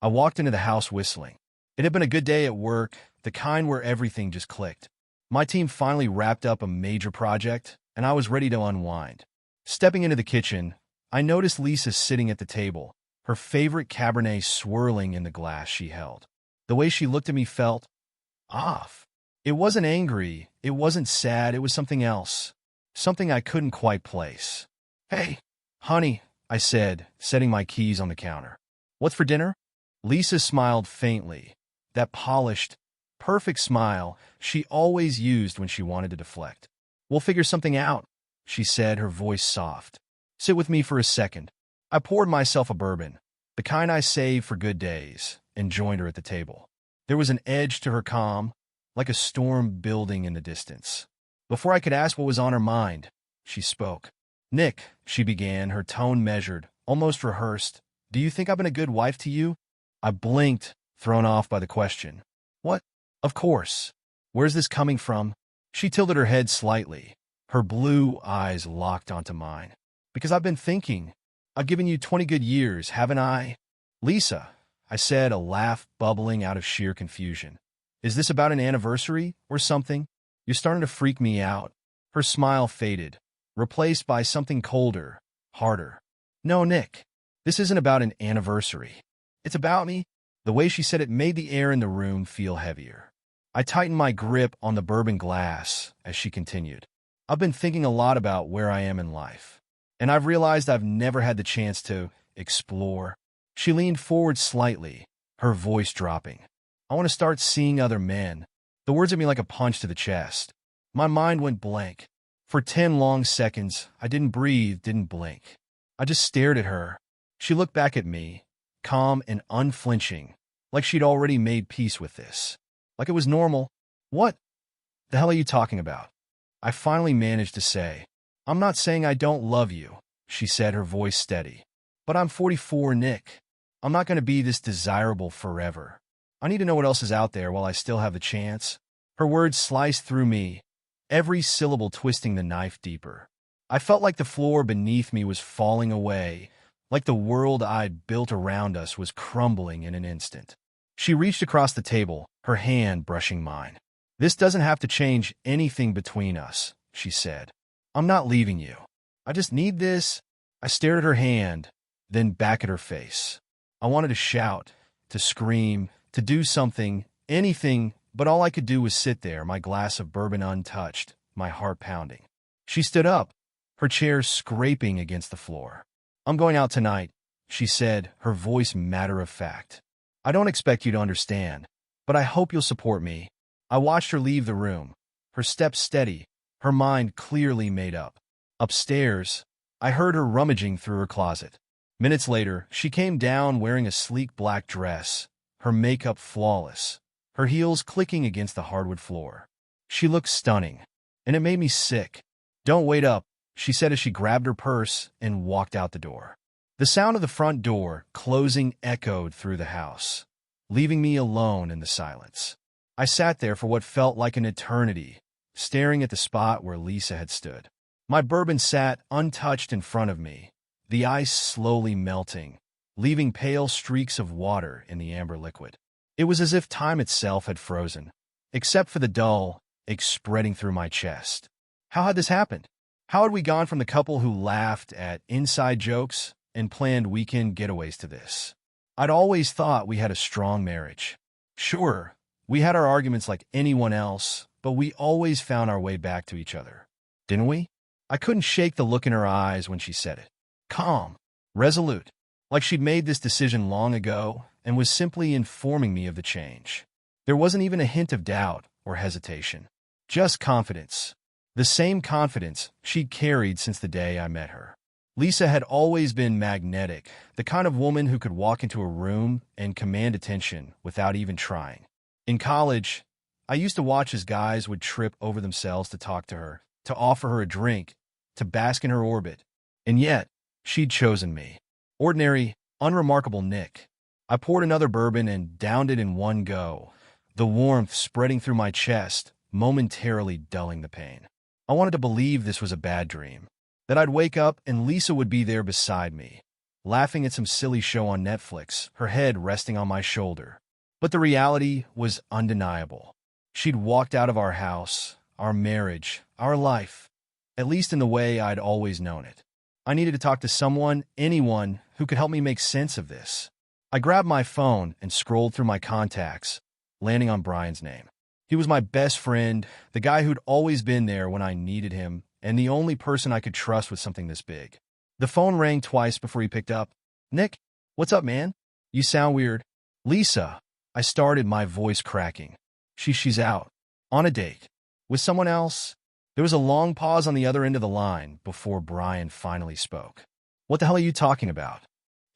I walked into the house whistling. It had been a good day at work, the kind where everything just clicked. My team finally wrapped up a major project, and I was ready to unwind. Stepping into the kitchen, I noticed Lisa sitting at the table, her favorite Cabernet swirling in the glass she held. The way she looked at me felt off. It wasn't angry, it wasn't sad, it was something else. Something I couldn't quite place. "Hey, honey," I said, setting my keys on the counter. "What's for dinner?" Lisa smiled faintly, that polished, perfect smile she always used when she wanted to deflect. "We'll figure something out," she said, her voice soft. "Sit with me for a second." I poured myself a bourbon, the kind I save for good days, and joined her at the table. There was an edge to her calm, like a storm building in the distance. Before I could ask what was on her mind, she spoke. "Nick," she began, her tone measured, almost rehearsed, "do you think I've been a good wife to you?" I blinked, thrown off by the question. "What? Of course. Where's this coming from?" She tilted her head slightly, her blue eyes locked onto mine. "Because I've been thinking. I've given you 20 good years, haven't I?" "Lisa," I said, a laugh bubbling out of sheer confusion. "Is this about an anniversary or something? You're starting to freak me out." Her smile faded, replaced by something colder, harder. "No, Nick, this isn't about an anniversary. It's about me." The way she said it made the air in the room feel heavier. I tightened my grip on the bourbon glass as she continued. "I've been thinking a lot about where I am in life, and I've realized I've never had the chance to explore." She leaned forward slightly, her voice dropping. "I want to start seeing other men." The words hit me like a punch to the chest. My mind went blank. For 10 long seconds, I didn't breathe, didn't blink. I just stared at her. She looked back at me, calm and unflinching, like she'd already made peace with this. Like it was normal. "What the hell are you talking about?" I finally managed to say. "I'm not saying I don't love you," she said, her voice steady. "But I'm 44, Nick. I'm not going to be this desirable forever. I need to know what else is out there while I still have the chance." Her words sliced through me, every syllable twisting the knife deeper. I felt like the floor beneath me was falling away, like the world I'd built around us was crumbling in an instant. She reached across the table, her hand brushing mine. "This doesn't have to change anything between us," she said. "I'm not leaving you. I just need this." I stared at her hand, then back at her face. I wanted to shout, to scream, to do something, anything, but all I could do was sit there, my glass of bourbon untouched, my heart pounding. She stood up, her chair scraping against the floor. "I'm going out tonight," she said, her voice matter of fact. "I don't expect you to understand, but I hope you'll support me." I watched her leave the room, her steps steady, her mind clearly made up. Upstairs, I heard her rummaging through her closet. Minutes later, she came down wearing a sleek black dress, her makeup flawless, her heels clicking against the hardwood floor. She looked stunning, and it made me sick. "Don't wait up," she said as she grabbed her purse and walked out the door. The sound of the front door closing echoed through the house, leaving me alone in the silence. I sat there for what felt like an eternity, staring at the spot where Lisa had stood. My bourbon sat untouched in front of me, the ice slowly melting, leaving pale streaks of water in the amber liquid. It was as if time itself had frozen, except for the dull ache spreading through my chest. How had this happened? How had we gone from the couple who laughed at inside jokes and planned weekend getaways to this? I'd always thought we had a strong marriage. Sure, we had our arguments like anyone else, but we always found our way back to each other. Didn't we? I couldn't shake the look in her eyes when she said it. Calm, resolute, like she'd made this decision long ago and was simply informing me of the change. There wasn't even a hint of doubt or hesitation. Just confidence. The same confidence she'd carried since the day I met her. Lisa had always been magnetic, the kind of woman who could walk into a room and command attention without even trying. In college, I used to watch as guys would trip over themselves to talk to her, to offer her a drink, to bask in her orbit. And yet, she'd chosen me. Ordinary, unremarkable Nick. I poured another bourbon and downed it in one go, the warmth spreading through my chest, momentarily dulling the pain. I wanted to believe this was a bad dream, that I'd wake up and Lisa would be there beside me, laughing at some silly show on Netflix, her head resting on my shoulder. But the reality was undeniable. She'd walked out of our house, our marriage, our life, at least in the way I'd always known it. I needed to talk to someone, anyone, who could help me make sense of this. I grabbed my phone and scrolled through my contacts, landing on Brian's name. He was my best friend, the guy who'd always been there when I needed him, and the only person I could trust with something this big. The phone rang twice before he picked up. "Nick, what's up, man? You sound weird." "Lisa," I started, my voice cracking. She's out. On a date. With someone else?" There was a long pause on the other end of the line before Brian finally spoke. "What the hell are you talking about?"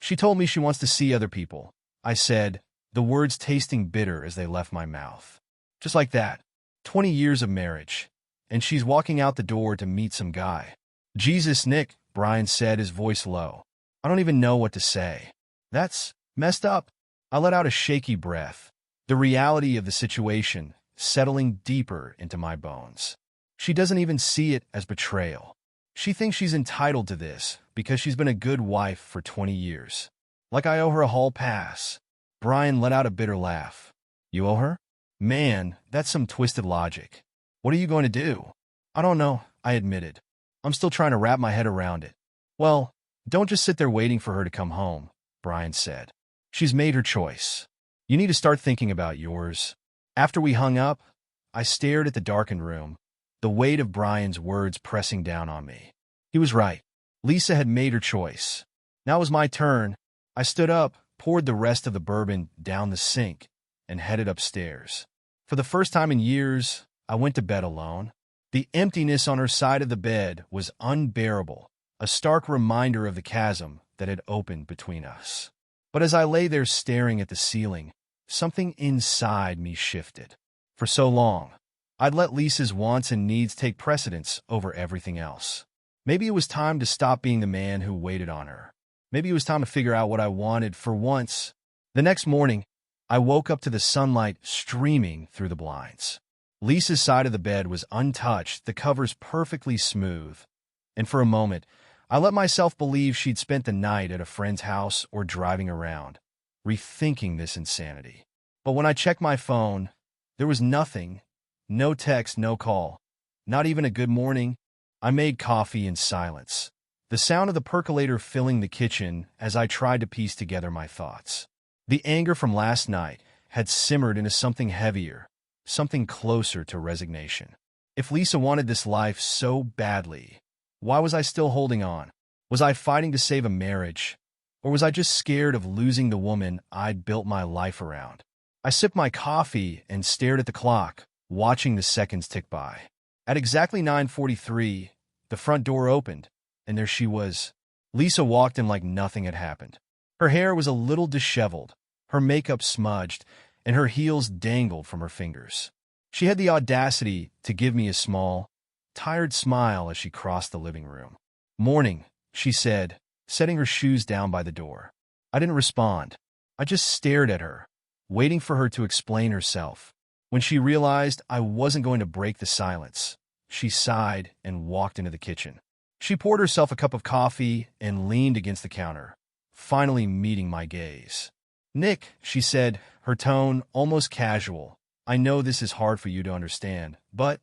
"She told me she wants to see other people," I said, the words tasting bitter as they left my mouth. Just like that. 20 years of marriage. And she's walking out the door to meet some guy. "Jesus, Nick," Brian said, his voice low. "I don't even know what to say." "That's messed up." I let out a shaky breath, the reality of the situation settling deeper into my bones. She doesn't even see it as betrayal. She thinks she's entitled to this because she's been a good wife for 20 years. Like I owe her a hall pass. Brian let out a bitter laugh. "You owe her? Man, that's some twisted logic. What are you going to do?" "I don't know," I admitted. "I'm still trying to wrap my head around it." "Well, don't just sit there waiting for her to come home," Brian said. "She's made her choice. You need to start thinking about yours." After we hung up, I stared at the darkened room, the weight of Brian's words pressing down on me. He was right. Lisa had made her choice. Now it was my turn. I stood up, poured the rest of the bourbon down the sink, and headed upstairs. For the first time in years, I went to bed alone. The emptiness on her side of the bed was unbearable, a stark reminder of the chasm that had opened between us. But as I lay there staring at the ceiling, something inside me shifted. For so long, I'd let Lisa's wants and needs take precedence over everything else. Maybe it was time to stop being the man who waited on her. Maybe it was time to figure out what I wanted for once. The next morning, I woke up to the sunlight streaming through the blinds. Lisa's side of the bed was untouched, the covers perfectly smooth. And for a moment, I let myself believe she'd spent the night at a friend's house or driving around, rethinking this insanity. But when I checked my phone, there was nothing. No text, no call. Not even a good morning. I made coffee in silence, the sound of the percolator filling the kitchen as I tried to piece together my thoughts. The anger from last night had simmered into something heavier, something closer to resignation. If Lisa wanted this life so badly, why was I still holding on? Was I fighting to save a marriage? Or was I just scared of losing the woman I'd built my life around? I sipped my coffee and stared at the clock, watching the seconds tick by. At exactly 9:43, the front door opened, and there she was. Lisa walked in like nothing had happened. Her hair was a little disheveled, her makeup smudged, and her heels dangled from her fingers. She had the audacity to give me a small, tired smile as she crossed the living room. "Morning," she said, setting her shoes down by the door. I didn't respond. I just stared at her, waiting for her to explain herself. When she realized I wasn't going to break the silence, she sighed and walked into the kitchen. She poured herself a cup of coffee and leaned against the counter, finally meeting my gaze. "Nick," she said, her tone almost casual, "I know this is hard for you to understand, but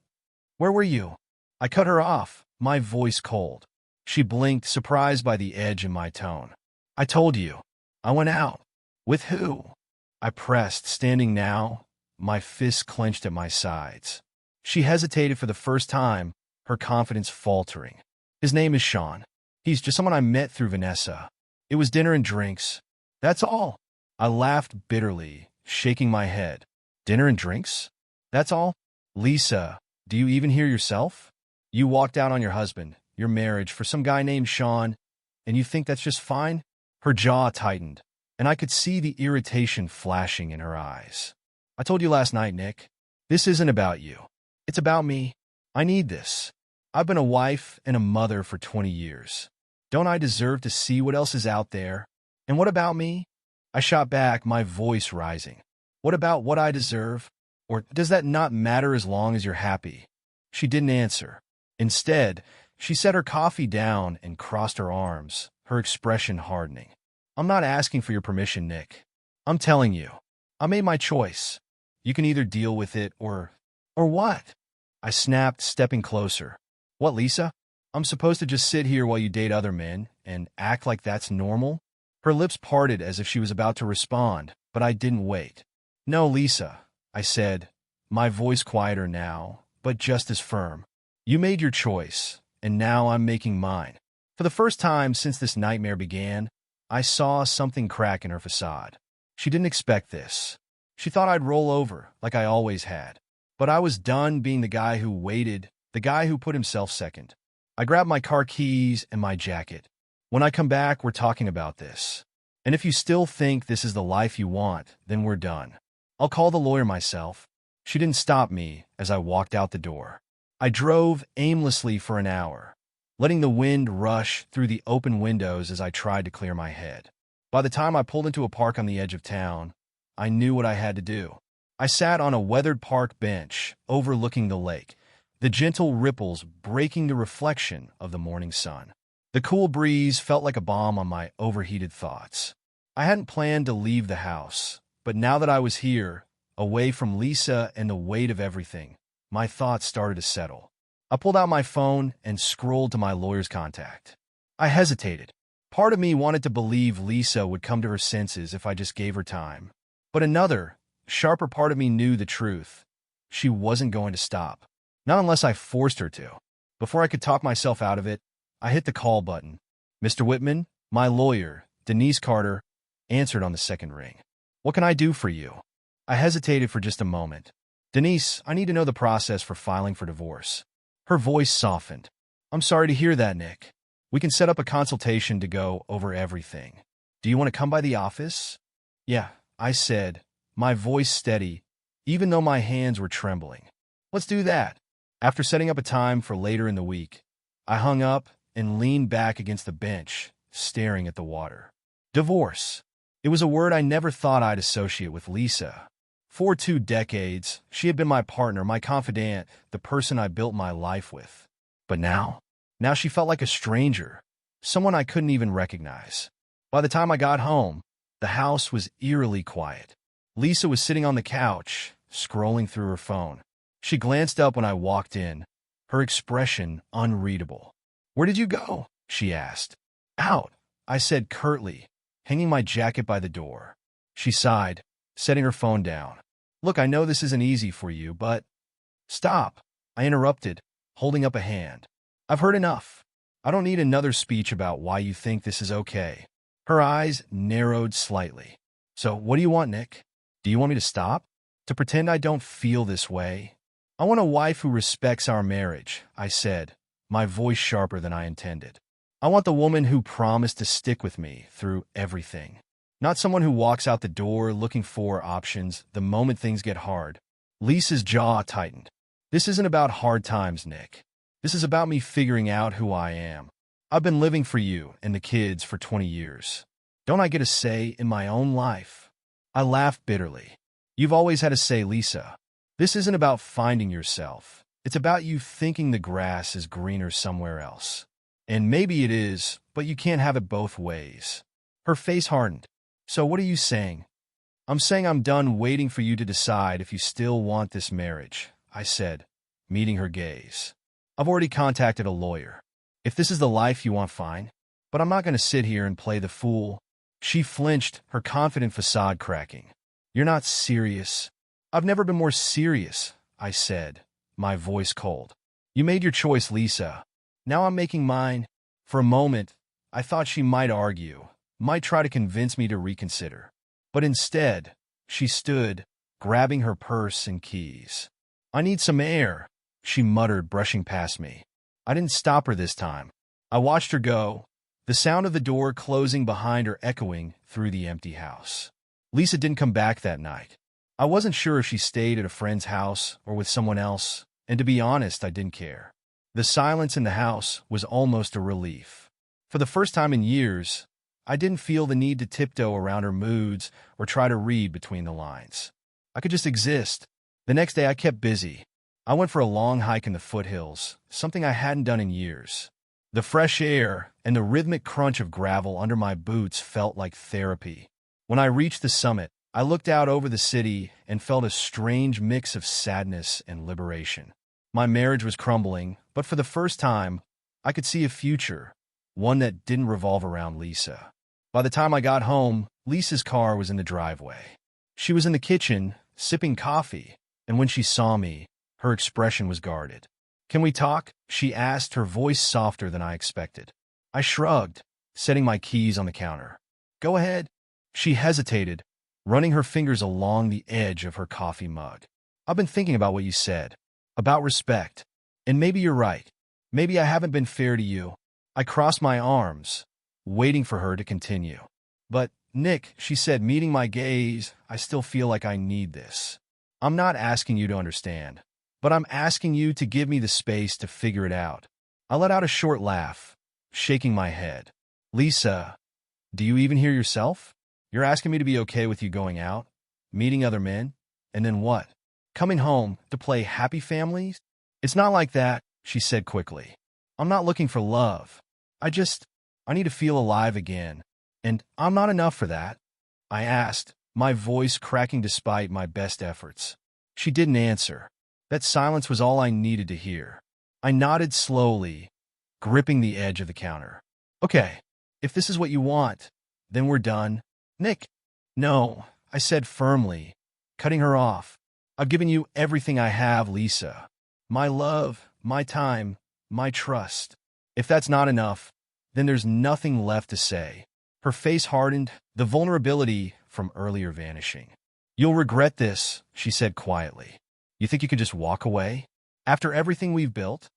where were you?" I cut her off, my voice cold. She blinked, surprised by the edge in my tone. "I told you. I went out." "With who?" I pressed, standing now, my fists clenched at my sides. She hesitated for the first time, her confidence faltering. "His name is Sean. He's just someone I met through Vanessa. It was dinner and drinks. That's all." I laughed bitterly, shaking my head. "Dinner and drinks? That's all? Lisa, do you even hear yourself? You walked out on your husband, your marriage, for some guy named Sean, and you think that's just fine?" Her jaw tightened, and I could see the irritation flashing in her eyes. "I told you last night, Nick. This isn't about you. It's about me. I need this. I've been a wife and a mother for 20 years. Don't I deserve to see what else is out there? And what about me?" I shot back, my voice rising. "What about what I deserve? Or does that not matter as long as you're happy?" She didn't answer. Instead, she set her coffee down and crossed her arms, her expression hardening. I'm not asking for your permission, Nick. I'm telling you. I made my choice. You can either deal with it or... Or what? I snapped, stepping closer. What, Lisa? I'm supposed to just sit here while you date other men and act like that's normal? Her lips parted as if she was about to respond, but I didn't wait. No, Lisa, I said, my voice quieter now, but just as firm. You made your choice, and now I'm making mine. For the first time since this nightmare began, I saw something crack in her facade. She didn't expect this. She thought I'd roll over, like I always had. But I was done being the guy who waited, the guy who put himself second. I grabbed my car keys and my jacket. When I come back, we're talking about this. And if you still think this is the life you want, then we're done. I'll call the lawyer myself. She didn't stop me as I walked out the door. I drove aimlessly for an hour, letting the wind rush through the open windows as I tried to clear my head. By the time I pulled into a park on the edge of town, I knew what I had to do. I sat on a weathered park bench overlooking the lake, the gentle ripples breaking the reflection of the morning sun. The cool breeze felt like a balm on my overheated thoughts. I hadn't planned to leave the house, but now that I was here, away from Lisa and the weight of everything, my thoughts started to settle. I pulled out my phone and scrolled to my lawyer's contact. I hesitated. Part of me wanted to believe Lisa would come to her senses if I just gave her time. But another, sharper part of me knew the truth. She wasn't going to stop. Not unless I forced her to. Before I could talk myself out of it, I hit the call button. Mr. Whitman, my lawyer, Denise Carter, answered on the second ring. What can I do for you? I hesitated for just a moment. Denise, I need to know the process for filing for divorce. Her voice softened. I'm sorry to hear that, Nick. We can set up a consultation to go over everything. Do you want to come by the office? Yeah, I said, my voice steady, even though my hands were trembling. Let's do that. After setting up a time for later in the week, I hung up and leaned back against the bench, staring at the water. Divorce. It was a word I never thought I'd associate with Lisa. For 2 decades, she had been my partner, my confidant, the person I built my life with. But now she felt like a stranger, someone I couldn't even recognize. By the time I got home, the house was eerily quiet. Lisa was sitting on the couch, scrolling through her phone. She glanced up when I walked in, her expression unreadable. Where did you go? She asked. Out, I said curtly, hanging my jacket by the door. She sighed, setting her phone down. Look, I know this isn't easy for you, but... Stop, I interrupted, holding up a hand. I've heard enough. I don't need another speech about why you think this is okay. Her eyes narrowed slightly. So, what do you want, Nick? Do you want me to stop? To pretend I don't feel this way? I want a wife who respects our marriage, I said, my voice sharper than I intended. I want the woman who promised to stick with me through everything. Not someone who walks out the door looking for options the moment things get hard. Lisa's jaw tightened. This isn't about hard times, Nick. This is about me figuring out who I am. I've been living for you and the kids for 20 years. Don't I get a say in my own life? I laughed bitterly. You've always had a say, Lisa. This isn't about finding yourself. It's about you thinking the grass is greener somewhere else. And maybe it is, but you can't have it both ways. Her face hardened. So what are you saying? I'm saying I'm done waiting for you to decide if you still want this marriage, I said, meeting her gaze. I've already contacted a lawyer. If this is the life you want, fine. But I'm not going to sit here and play the fool. She flinched, her confident facade cracking. You're not serious. I've never been more serious, I said, my voice cold. You made your choice, Lisa. Now I'm making mine. For a moment, I thought she might argue, might try to convince me to reconsider. But instead, she stood, grabbing her purse and keys. I need some air, she muttered, brushing past me. I didn't stop her this time. I watched her go, the sound of the door closing behind her echoing through the empty house. Lisa didn't come back that night. I wasn't sure if she stayed at a friend's house or with someone else, and to be honest, I didn't care. The silence in the house was almost a relief. For the first time in years, I didn't feel the need to tiptoe around her moods or try to read between the lines. I could just exist. The next day I kept busy. I went for a long hike in the foothills, something I hadn't done in years. The fresh air and the rhythmic crunch of gravel under my boots felt like therapy. When I reached the summit, I looked out over the city and felt a strange mix of sadness and liberation. My marriage was crumbling, but for the first time, I could see a future, one that didn't revolve around Lisa. By the time I got home, Lisa's car was in the driveway. She was in the kitchen, sipping coffee, and when she saw me, her expression was guarded. "Can we talk?" she asked, her voice softer than I expected. I shrugged, setting my keys on the counter. "Go ahead." She hesitated, running her fingers along the edge of her coffee mug. "I've been thinking about what you said, about respect. And maybe you're right. Maybe I haven't been fair to you." I crossed my arms, waiting for her to continue. "But, Nick," she said, meeting my gaze, "I still feel like I need this. I'm not asking you to understand, but I'm asking you to give me the space to figure it out." I let out a short laugh, shaking my head. "Lisa, do you even hear yourself? You're asking me to be okay with you going out, meeting other men, and then what? Coming home to play happy families?" "It's not like that," she said quickly. "I'm not looking for love. I need to feel alive again. And I'm not enough for that." I asked, my voice cracking despite my best efforts. She didn't answer. That silence was all I needed to hear. I nodded slowly, gripping the edge of the counter. "Okay, if this is what you want, then we're done." "Nick." "No," I said firmly, cutting her off. "I've given you everything I have, Lisa. My love, my time, my trust. If that's not enough, then there's nothing left to say." Her face hardened, the vulnerability from earlier vanishing. "You'll regret this," she said quietly. "You think you can just walk away? After everything we've built?"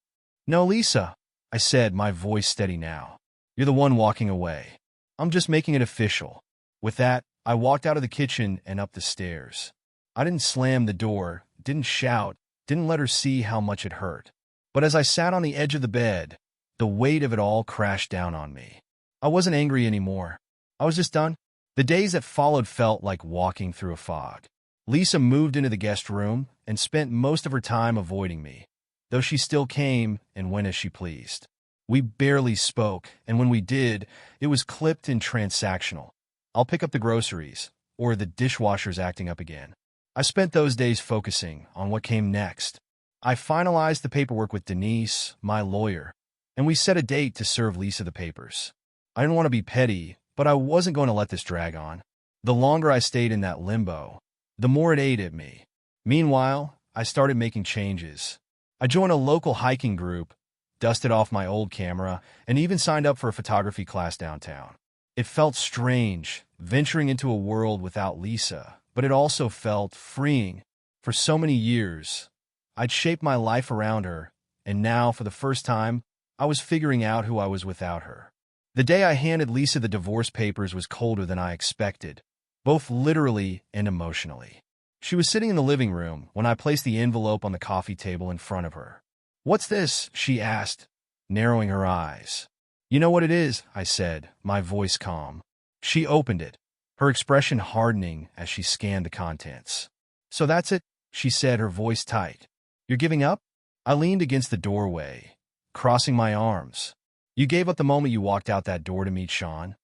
"No, Lisa," I said, my voice steady now. "You're the one walking away. I'm just making it official." With that, I walked out of the kitchen and up the stairs. I didn't slam the door, didn't shout, didn't let her see how much it hurt. But as I sat on the edge of the bed, the weight of it all crashed down on me. I wasn't angry anymore. I was just done. The days that followed felt like walking through a fog. Lisa moved into the guest room and spent most of her time avoiding me, though she still came and went as she pleased. We barely spoke, and when we did, it was clipped and transactional. "I'll pick up the groceries," or "the dishwasher's acting up again." I spent those days focusing on what came next. I finalized the paperwork with Denise, my lawyer, and we set a date to serve Lisa the papers. I didn't want to be petty, but I wasn't going to let this drag on. The longer I stayed in that limbo, the more it ate at me. Meanwhile, I started making changes. I joined a local hiking group, dusted off my old camera, and even signed up for a photography class downtown. It felt strange, venturing into a world without Lisa, but it also felt freeing. For so many years, I'd shaped my life around her, and now, for the first time, I was figuring out who I was without her. The day I handed Lisa the divorce papers was colder than I expected, both literally and emotionally. She was sitting in the living room when I placed the envelope on the coffee table in front of her. "What's this?" she asked, narrowing her eyes. "You know what it is," I said, my voice calm. She opened it, her expression hardening as she scanned the contents. "So that's it," she said, her voice tight. "You're giving up?" I leaned against the doorway, crossing my arms. "You gave up the moment you walked out that door to meet Sean,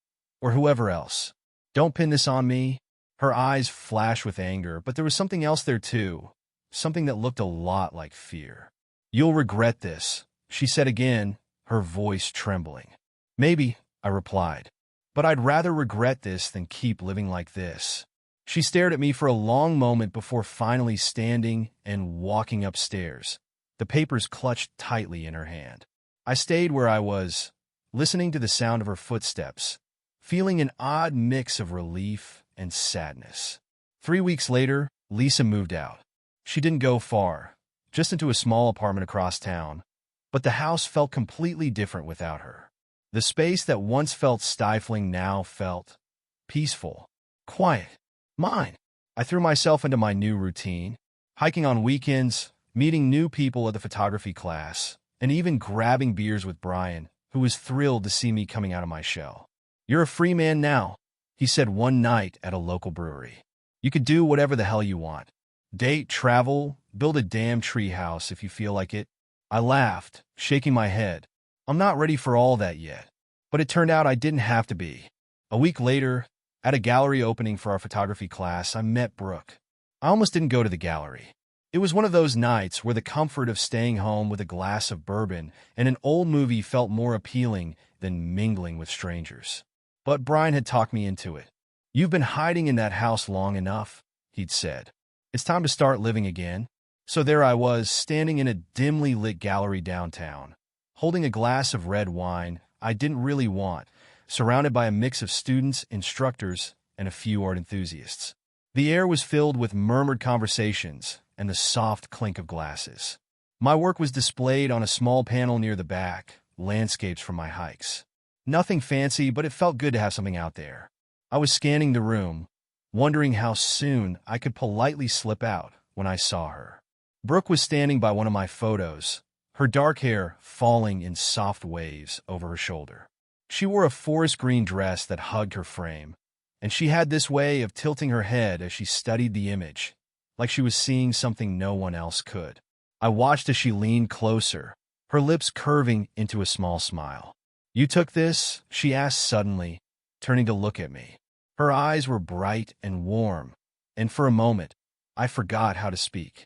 or whoever else. Don't pin this on me." Her eyes flashed with anger, but there was something else there too, something that looked a lot like fear. "You'll regret this," she said again, her voice trembling. "Maybe," I replied, "but I'd rather regret this than keep living like this." She stared at me for a long moment before finally standing and walking upstairs, the papers clutched tightly in her hand. I stayed where I was, listening to the sound of her footsteps, feeling an odd mix of relief and sadness. 3 weeks later, Lisa moved out. She didn't go far, just into a small apartment across town, but the house felt completely different without her. The space that once felt stifling now felt peaceful, quiet, mine. I threw myself into my new routine, hiking on weekends, meeting new people at the photography class, and even grabbing beers with Brian, who was thrilled to see me coming out of my shell. "You're a free man now," he said one night at a local brewery. "You could do whatever the hell you want. Date, travel, build a damn treehouse if you feel like it." I laughed, shaking my head. I'm not ready for all that yet. But it turned out I didn't have to be. A week later, at a gallery opening for our photography class, I met Brooke. I almost didn't go to the gallery. It was one of those nights where the comfort of staying home with a glass of bourbon and an old movie felt more appealing than mingling with strangers. But Brian had talked me into it. "You've been hiding in that house long enough," he'd said. "It's time to start living again." So there I was, standing in a dimly lit gallery downtown, holding a glass of red wine I didn't really want, surrounded by a mix of students, instructors, and a few art enthusiasts. The air was filled with murmured conversations and the soft clink of glasses. My work was displayed on a small panel near the back, landscapes from my hikes. Nothing fancy, but it felt good to have something out there. I was scanning the room, wondering how soon I could politely slip out when I saw her. Brooke was standing by one of my photos, her dark hair falling in soft waves over her shoulder. She wore a forest green dress that hugged her frame, and she had this way of tilting her head as she studied the image, like she was seeing something no one else could. I watched as she leaned closer, her lips curving into a small smile. "You took this?" she asked suddenly, turning to look at me. Her eyes were bright and warm, and for a moment, I forgot how to speak.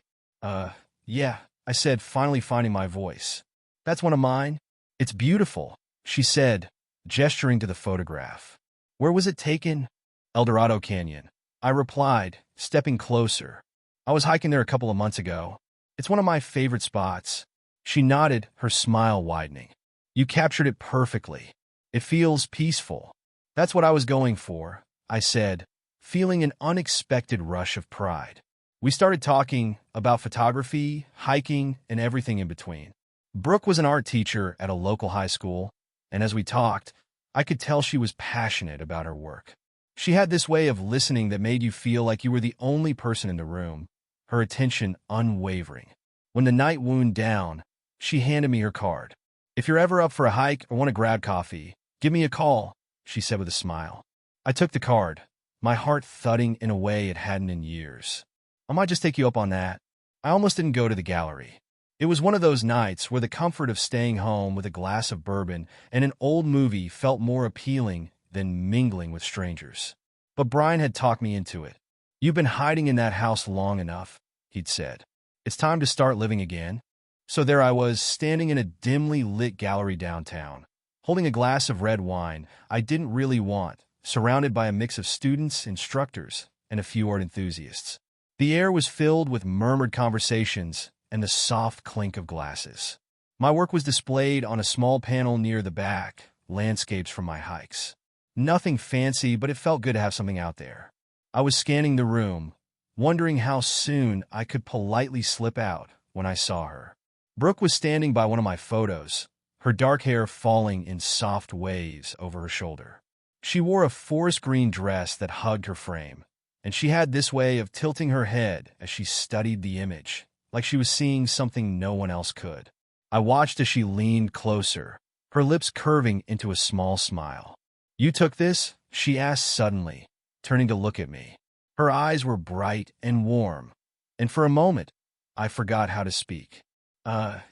Yeah," I said, finally finding my voice. "That's one of mine. It's beautiful," she said, gesturing to the photograph. "Where was it taken?" "El Dorado Canyon," I replied, stepping closer. "I was hiking there a couple of months ago. It's one of my favorite spots." She nodded, her smile widening. "You captured it perfectly. It feels peaceful." "That's what I was going for," I said, feeling an unexpected rush of pride. We started talking about photography, hiking, and everything in between. Brooke was an art teacher at a local high school, and as we talked, I could tell she was passionate about her work. She had this way of listening that made you feel like you were the only person in the room, her attention unwavering. When the night wound down, she handed me her card. "If you're ever up for a hike or want to grab coffee, give me a call," she said with a smile. I took the card, my heart thudding in a way it hadn't in years. "I might just take you up on that." I almost didn't go to the gallery. It was one of those nights where the comfort of staying home with a glass of bourbon and an old movie felt more appealing than mingling with strangers. But Brian had talked me into it. "You've been hiding in that house long enough," he'd said. "It's time to start living again." So there I was, standing in a dimly lit gallery downtown, holding a glass of red wine I didn't really want, surrounded by a mix of students, instructors, and a few art enthusiasts. The air was filled with murmured conversations and the soft clink of glasses. My work was displayed on a small panel near the back, landscapes from my hikes. Nothing fancy, but it felt good to have something out there. I was scanning the room, wondering how soon I could politely slip out when I saw her. Brooke was standing by one of my photos, her dark hair falling in soft waves over her shoulder. She wore a forest green dress that hugged her frame, and she had this way of tilting her head as she studied the image, like she was seeing something no one else could. I watched as she leaned closer, her lips curving into a small smile. "You took this?" she asked suddenly, turning to look at me. Her eyes were bright and warm, and for a moment, I forgot how to speak.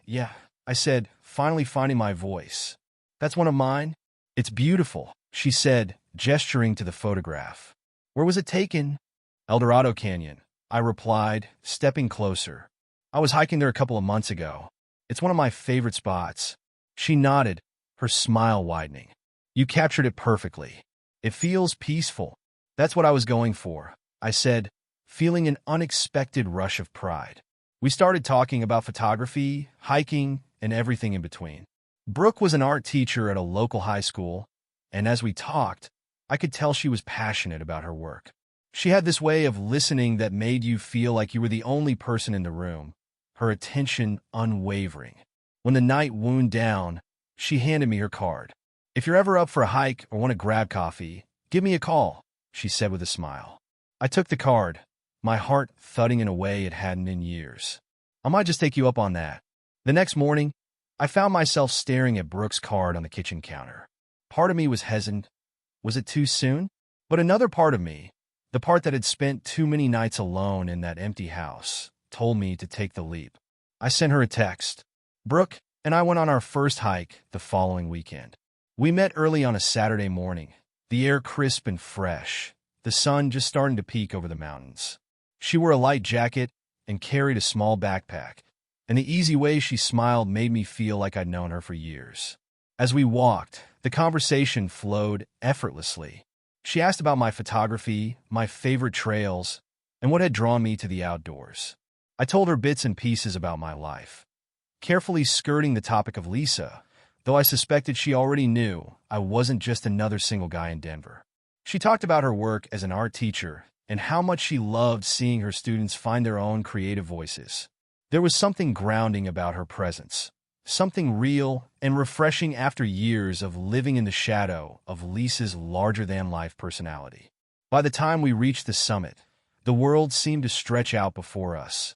Yeah," I said, finally finding my voice. "That's one of mine. It's beautiful," she said, gesturing to the photograph. "Where was it taken?" "El Dorado Canyon," I replied, stepping closer. "I was hiking there a couple of months ago. It's one of my favorite spots." She nodded, her smile widening. "You captured it perfectly. It feels peaceful." "That's what I was going for," I said, feeling an unexpected rush of pride. We started talking about photography, hiking, and everything in between. Brooke was an art teacher at a local high school, and as we talked, I could tell she was passionate about her work. She had this way of listening that made you feel like you were the only person in the room, her attention unwavering. When the night wound down, she handed me her card. "If you're ever up for a hike or want to grab coffee, give me a call," she said with a smile. I took the card, my heart thudding in a way it hadn't in years. "I might just take you up on that." The next morning, I found myself staring at Brooke's card on the kitchen counter. Part of me was hesitant. Was it too soon? But another part of me, the part that had spent too many nights alone in that empty house, told me to take the leap. I sent her a text. "Brooke, and I went on our first hike the following weekend. We met early on a Saturday morning, the air crisp and fresh, the sun just starting to peek over the mountains. She wore a light jacket and carried a small backpack, and the easy way she smiled made me feel like I'd known her for years. As we walked, the conversation flowed effortlessly. She asked about my photography, my favorite trails, and what had drawn me to the outdoors. I told her bits and pieces about my life, carefully skirting the topic of Lisa, though I suspected she already knew I wasn't just another single guy in Denver. She talked about her work as an art teacher and how much she loved seeing her students find their own creative voices. There was something grounding about her presence, something real and refreshing after years of living in the shadow of Lisa's larger-than-life personality. By the time we reached the summit, the world seemed to stretch out before us,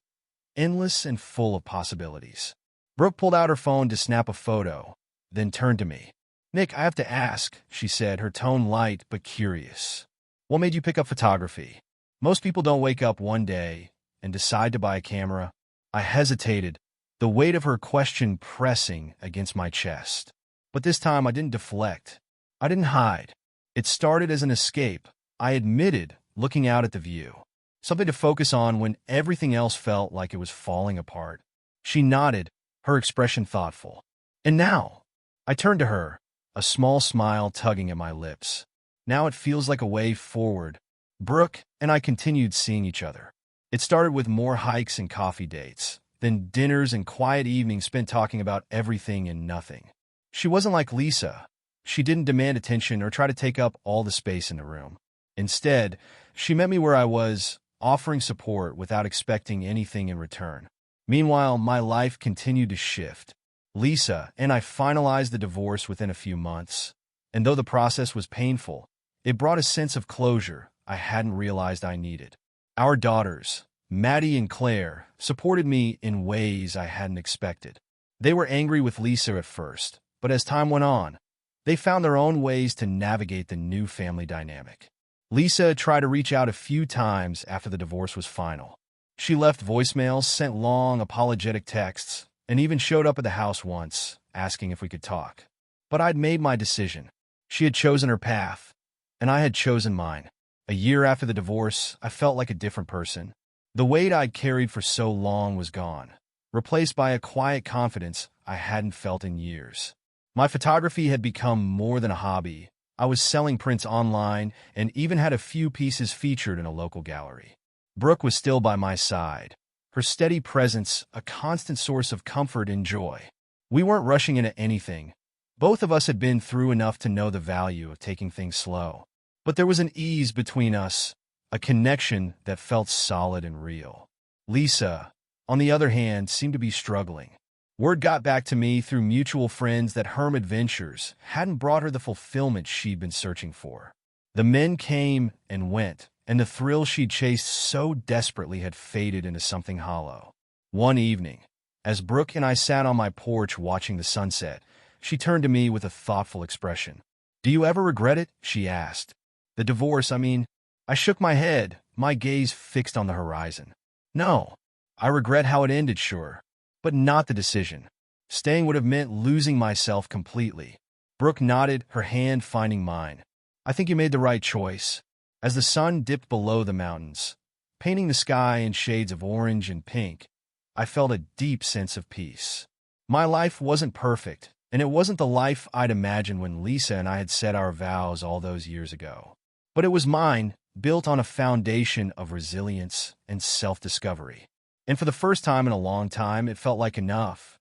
endless and full of possibilities. Brooke pulled out her phone to snap a photo, then turned to me. "Nick, I have to ask," she said, her tone light but curious. "What made you pick up photography? Most people don't wake up one day and decide to buy a camera." I hesitated, the weight of her question pressing against my chest. But this time I didn't deflect. I didn't hide. It started as an escape, I admitted, looking out at the view. Something to focus on when everything else felt like it was falling apart. She nodded, her expression thoughtful. "And now?" I turned to her, a small smile tugging at my lips. "Now it feels like a way forward." Brooke and I continued seeing each other. It started with more hikes and coffee dates, then dinners and quiet evenings spent talking about everything and nothing. She wasn't like Lisa. She didn't demand attention or try to take up all the space in the room. Instead, she met me where I was, offering support without expecting anything in return. Meanwhile, my life continued to shift. Lisa and I finalized the divorce within a few months, and though the process was painful, it brought a sense of closure I hadn't realized I needed. Our daughters, Maddie and Claire, supported me in ways I hadn't expected. They were angry with Lisa at first, but as time went on, they found their own ways to navigate the new family dynamic. Lisa tried to reach out a few times after the divorce was final. She left voicemails, sent long, apologetic texts, and even showed up at the house once, asking if we could talk. But I'd made my decision. She had chosen her path, and I had chosen mine. A year after the divorce, I felt like a different person. The weight I'd carried for so long was gone, replaced by a quiet confidence I hadn't felt in years. My photography had become more than a hobby. I was selling prints online and even had a few pieces featured in a local gallery. Brooke was still by my side, her steady presence a constant source of comfort and joy. We weren't rushing into anything. Both of us had been through enough to know the value of taking things slow. But there was an ease between us, a connection that felt solid and real. Lisa, on the other hand, seemed to be struggling. Word got back to me through mutual friends that her adventures hadn't brought her the fulfillment she'd been searching for. The men came and went, and the thrill she'd chased so desperately had faded into something hollow. One evening, as Brooke and I sat on my porch watching the sunset, she turned to me with a thoughtful expression. "Do you ever regret it?" she asked. "The divorce, I mean." I shook my head, my gaze fixed on the horizon. "No. I regret how it ended, sure, but not the decision. Staying would have meant losing myself completely." Brooke nodded, her hand finding mine. "I think you made the right choice." As the sun dipped below the mountains, painting the sky in shades of orange and pink, I felt a deep sense of peace. My life wasn't perfect, and it wasn't the life I'd imagined when Lisa and I had said our vows all those years ago. But it was mine, built on a foundation of resilience and self-discovery. And for the first time in a long time, it felt like enough.